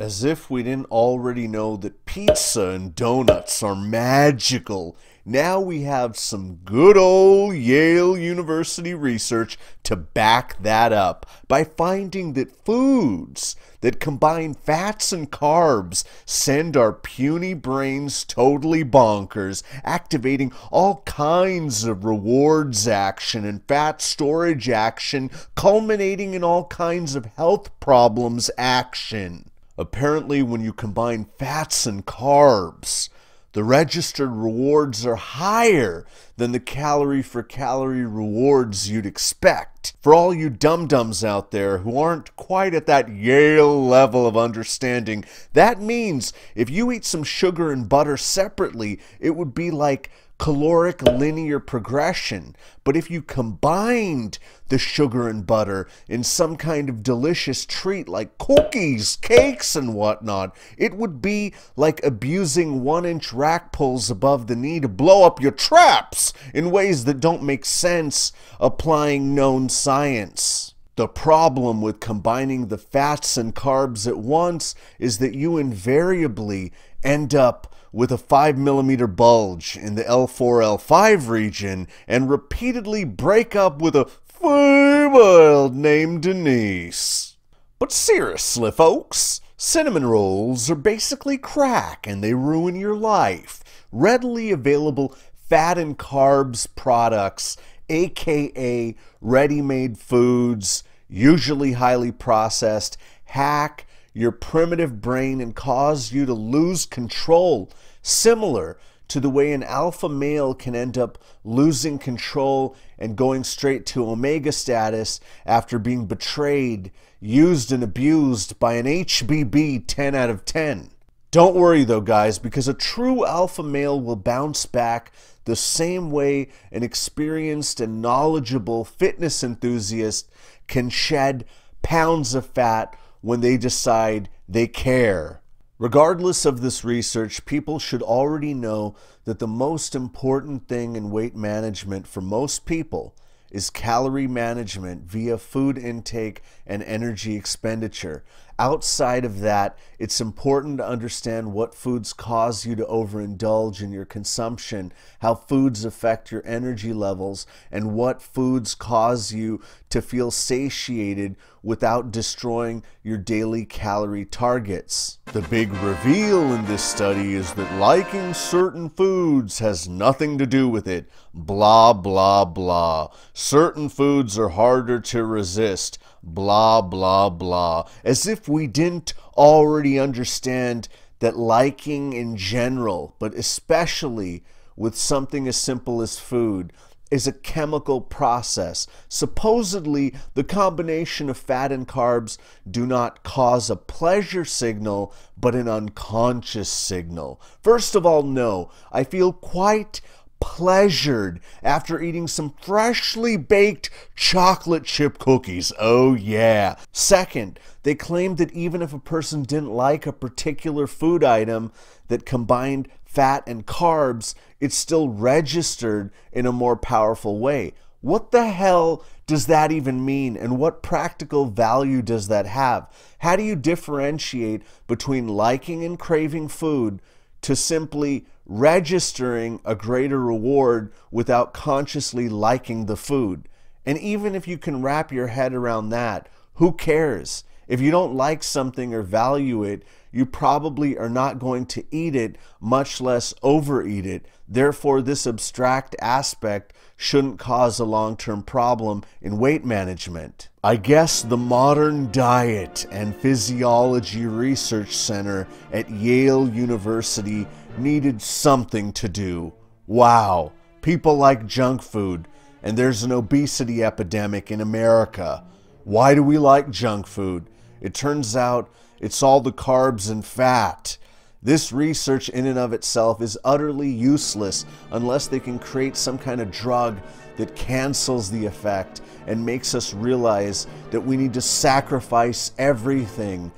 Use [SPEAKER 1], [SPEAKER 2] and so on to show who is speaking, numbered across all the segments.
[SPEAKER 1] As if we didn't already know that pizza and donuts are magical. Now we have some good old Yale University research to back that up by finding that foods that combine fats and carbs send our puny brains totally bonkers, activating all kinds of rewards action and fat storage action, culminating in all kinds of health problems action. Apparently, when you combine fats and carbs, the registered rewards are higher than the calorie for calorie rewards you'd expect. For all you dum-dums out there who aren't quite at that Yale level of understanding, that means if you eat some sugar and butter separately, it would be like caloric linear progression. But if you combined the sugar and butter in some kind of delicious treat like cookies, cakes, and whatnot, it would be like abusing 1-inch rack pulls above the knee to blow up your traps in ways that don't make sense applying known science. The problem with combining the fats and carbs at once is that you invariably end up with a 5mm bulge in the L4-L5 region and repeatedly break up with a female named Denise. But seriously, folks, cinnamon rolls are basically crack and they ruin your life. Readily available fat and carbs products, aka ready-made foods, usually highly processed, hack your primitive brain and cause you to lose control, similar to the way an alpha male can end up losing control and going straight to omega status after being betrayed, used and abused by an HBB 10 out of 10. Don't worry though, guys, because a true alpha male will bounce back the same way an experienced and knowledgeable fitness enthusiast can shed pounds of fat when they decide they care. Regardless of this research, people should already know that the most important thing in weight management for most people is calorie management via food intake and energy expenditure. Outside of that, it's important to understand what foods cause you to overindulge in your consumption, how foods affect your energy levels, and what foods cause you to feel satiated without destroying your daily calorie targets. The big reveal in this study is that liking certain foods has nothing to do with it. Blah, blah, blah. Certain foods are harder to resist. Blah, blah, blah. As if we didn't already understand that liking in general, but especially with something as simple as food, is a chemical process. Supposedly, the combination of fat and carbs do not cause a pleasure signal, but an unconscious signal. First of all, no. I feel quite pleasured after eating some freshly baked chocolate chip cookies. Oh yeah. Second, they claimed that even if a person didn't like a particular food item that combined fat and carbs, it still registered in a more powerful way. What the hell does that even mean, and what practical value does that have? How do you differentiate between liking and craving food to simply registering a greater reward without consciously liking the food? And even if you can wrap your head around that, who cares? If you don't like something or value it, you probably are not going to eat it, much less overeat it. Therefore, this abstract aspect shouldn't cause a long-term problem in weight management. I guess the Modern Diet and Physiology Research Center at Yale University needed something to do. Wow, people like junk food, and there's an obesity epidemic in America. Why do we like junk food? It turns out it's all the carbs and fat. This research in and of itself is utterly useless unless they can create some kind of drug that cancels the effect and makes us realize that we need to sacrifice everything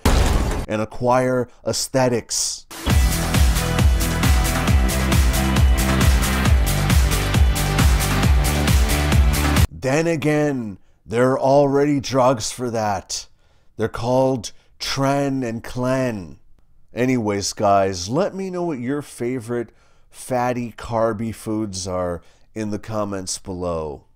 [SPEAKER 1] and acquire aesthetics. Then again, there are already drugs for that. They're called Tren and Clen. Anyways, guys, let me know what your favorite fatty, carby foods are in the comments below.